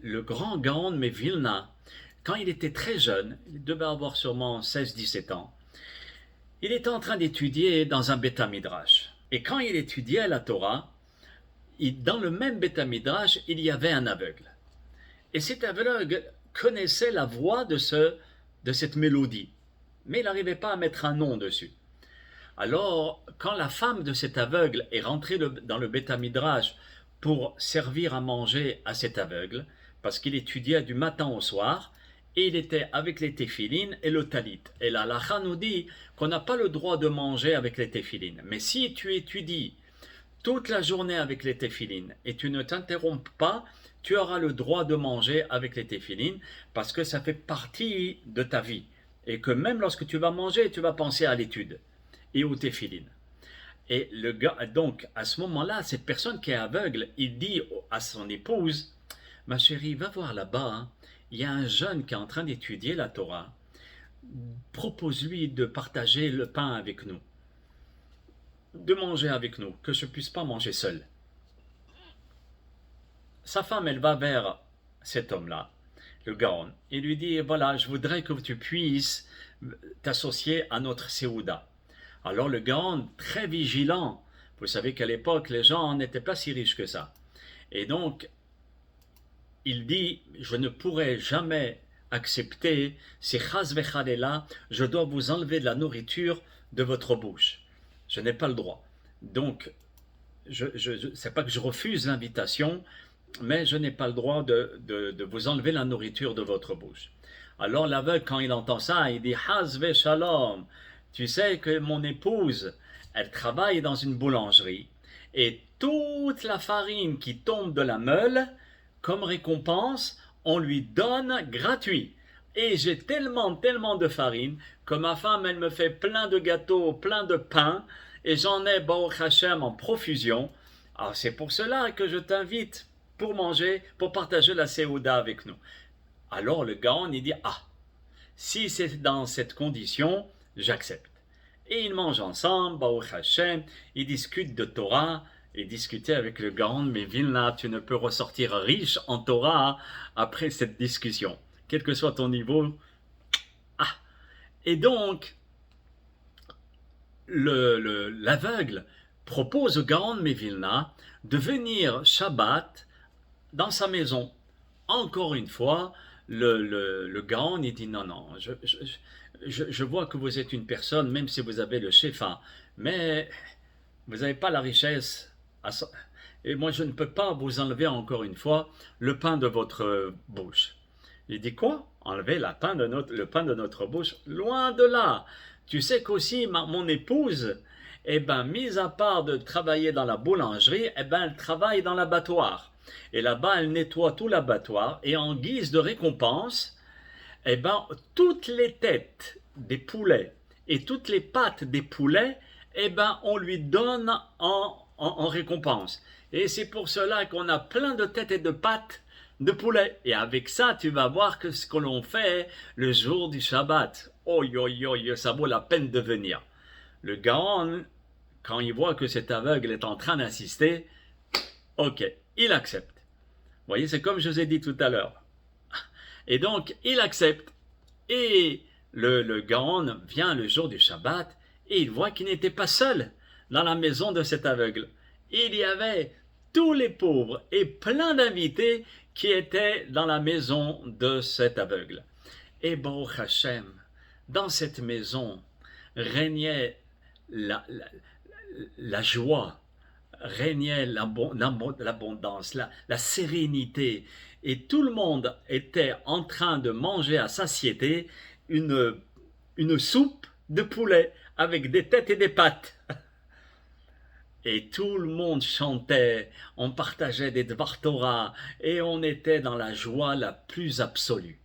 le grand Gaon de Vilna, quand il était très jeune, il devait avoir sûrement 16-17 ans, il était en train d'étudier dans un Beth Midrash. Et quand il étudiait la Torah, dans le même Beth Midrash, il y avait un aveugle. Et cet aveugle connaissait la voix de cette mélodie, mais il n'arrivait pas à mettre un nom dessus. Alors, quand la femme de cet aveugle est rentrée dans le Beth Midrash pour servir à manger à cet aveugle, parce qu'il étudiait du matin au soir, et il était avec les téphilines et le talit. Et la halakha nous dit qu'on n'a pas le droit de manger avec les téphilines. Mais si tu étudies toute la journée avec les téphilines et tu ne t'interromps pas, tu auras le droit de manger avec les téphilines parce que ça fait partie de ta vie. Et que même lorsque tu vas manger, tu vas penser à l'étude et aux téphilines. Et le gars, donc, à ce moment-là, cette personne qui est aveugle, il dit à son épouse, ma chérie, va voir là-bas, hein. Il y a un jeune qui est en train d'étudier la Torah. Propose-lui de partager le pain avec nous, de manger avec nous, que je ne puisse pas manger seul. Sa femme, elle va vers cet homme-là, le Gaon, et lui dit, voilà, je voudrais que tu puisses t'associer à notre Séouda. Alors le Gaon, très vigilant, vous savez qu'à l'époque, les gens n'étaient pas si riches que ça. Et donc, il dit, je ne pourrai jamais accepter, c'est chas vechalela, je dois vous enlever de la nourriture de votre bouche. Je n'ai pas le droit. Donc, c'est pas que je refuse l'invitation, mais je n'ai pas le droit de vous enlever la nourriture de votre bouche. Alors l'aveugle, quand il entend ça, il dit, chas vechalom, tu sais que mon épouse, elle travaille dans une boulangerie, et toute la farine qui tombe de la meule, comme récompense, on lui donne gratuit. Et j'ai tellement de farine que ma femme, elle me fait plein de gâteaux, plein de pain, et j'en ai, Baruch Hashem, en profusion. Alors c'est pour cela que je t'invite pour manger, pour partager la Séouda avec nous. Alors le Gaon, il dit, ah, si c'est dans cette condition, j'accepte. Et ils mangent ensemble, Baruch Hashem, ils discutent de Torah, et discuter avec le Gaon, mais Vilna, tu ne peux ressortir riche en Torah après cette discussion, quel que soit ton niveau. Ah. Et donc, l'aveugle propose au Gaon de Vilna de venir Shabbat dans sa maison. Encore une fois, le Gaon, il dit non, non, je vois que vous êtes une personne, même si vous avez le Shefa, mais vous n'avez pas la richesse. Et moi, je ne peux pas vous enlever encore une fois le pain de votre bouche. Il dit quoi? Enlever le pain de notre bouche? Loin de là. Tu sais qu'aussi, mon épouse, mis à part de travailler dans la boulangerie, elle travaille dans l'abattoir. Et là-bas, elle nettoie tout l'abattoir. Et en guise de récompense, toutes les têtes des poulets et toutes les pattes des poulets, on lui donne en récompense. Et c'est pour cela qu'on a plein de têtes et de pattes de poulet. Et avec ça, tu vas voir que ce que l'on fait le jour du Shabbat. Oh, ça vaut la peine de venir. Le Gaon, quand il voit que cet aveugle est en train d'insister, ok, il accepte. Vous voyez, c'est comme je vous ai dit tout à l'heure. Et donc, il accepte. Et le Gaon vient le jour du Shabbat et il voit qu'il n'était pas seul dans la maison de cet aveugle. Il y avait tous les pauvres et plein d'invités qui étaient dans la maison de cet aveugle. Et Baruch Hashem, dans cette maison régnait la joie, régnait l'abondance, la sérénité, et tout le monde était en train de manger à satiété une soupe de poulet avec des têtes et des pattes. Et tout le monde chantait, on partageait des Dvar Torah et on était dans la joie la plus absolue.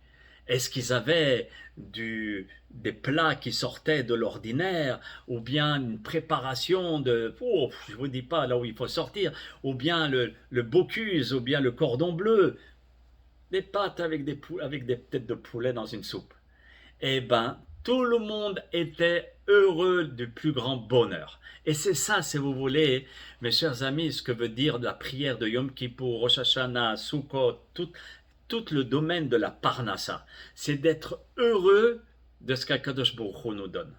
Est-ce qu'ils avaient des plats qui sortaient de l'ordinaire, ou bien une préparation je ne vous dis pas là où il faut sortir, ou bien le Bocuse, ou bien le cordon bleu, des pâtes avec des têtes de poulet dans une soupe. Tout le monde était heureux du plus grand bonheur. Et c'est ça, si vous voulez, mes chers amis, ce que veut dire la prière de Yom Kippour, Rosh Hashanah, Sukkot, tout le domaine de la parnassa. C'est d'être heureux de ce qu'Akadosh Baruch Hu nous donne.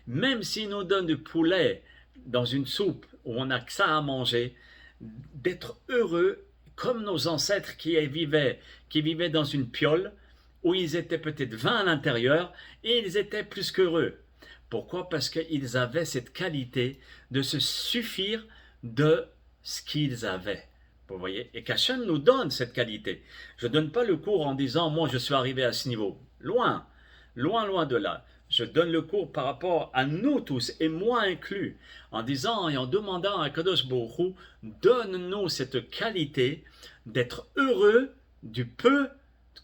Même s'il nous donne du poulet dans une soupe où on n'a que ça à manger, d'être heureux comme nos ancêtres qui vivaient dans une piole où ils étaient peut-être 20 à l'intérieur et ils étaient plus qu'heureux. Pourquoi? Parce qu'ils avaient cette qualité de se suffire de ce qu'ils avaient. Vous voyez? Et qu'Hachem nous donne cette qualité. Je ne donne pas le cours en disant, moi je suis arrivé à ce niveau. Loin, loin, loin de là. Je donne le cours par rapport à nous tous, et moi inclus, en disant et en demandant à Kadosh Baruch Hu, donne-nous cette qualité d'être heureux du peu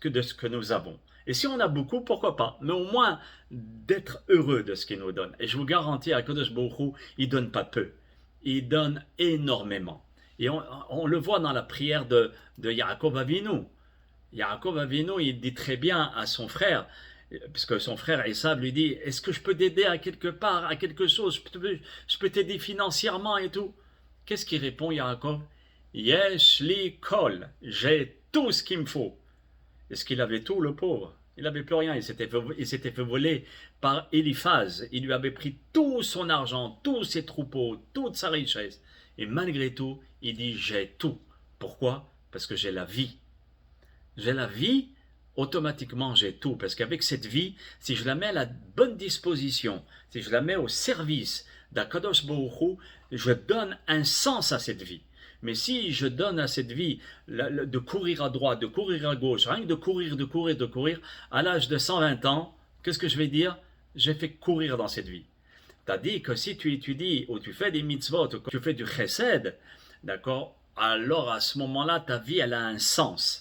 de ce que nous avons. Et si on a beaucoup, pourquoi pas? Mais au moins d'être heureux de ce qu'il nous donne. Et je vous garantis, à Kadosh Baruch Hu, il ne donne pas peu. Il donne énormément. Et on le voit dans la prière de Yaakov Avinu. Yaakov Avinu, il dit très bien à son frère, puisque son frère Esav lui dit, est-ce que je peux t'aider à quelque part, à quelque chose, je peux t'aider financièrement et tout. Qu'est-ce qu'il répond Yaakov? Yesh li kol, j'ai tout ce qu'il me faut. Est-ce qu'il avait tout, le pauvre? Il n'avait plus rien, il s'était fait voler par Eliphaz. Il lui avait pris tout son argent, tous ses troupeaux, toute sa richesse. Et malgré tout, il dit j'ai tout. Pourquoi? Parce que j'ai la vie. J'ai la vie, automatiquement j'ai tout. Parce qu'avec cette vie, si je la mets à la bonne disposition, si je la mets au service d'Akadosh Baruch Hu, je donne un sens à cette vie. Mais si je donne à cette vie de courir à droite, de courir à gauche, rien que de courir, à l'âge de 120 ans, qu'est-ce que je vais dire? J'ai fait courir dans cette vie. C'est-à-dire que si tu étudies ou tu fais des mitzvot ou que tu fais du chesed, d'accord, alors à ce moment-là, ta vie, elle a un sens.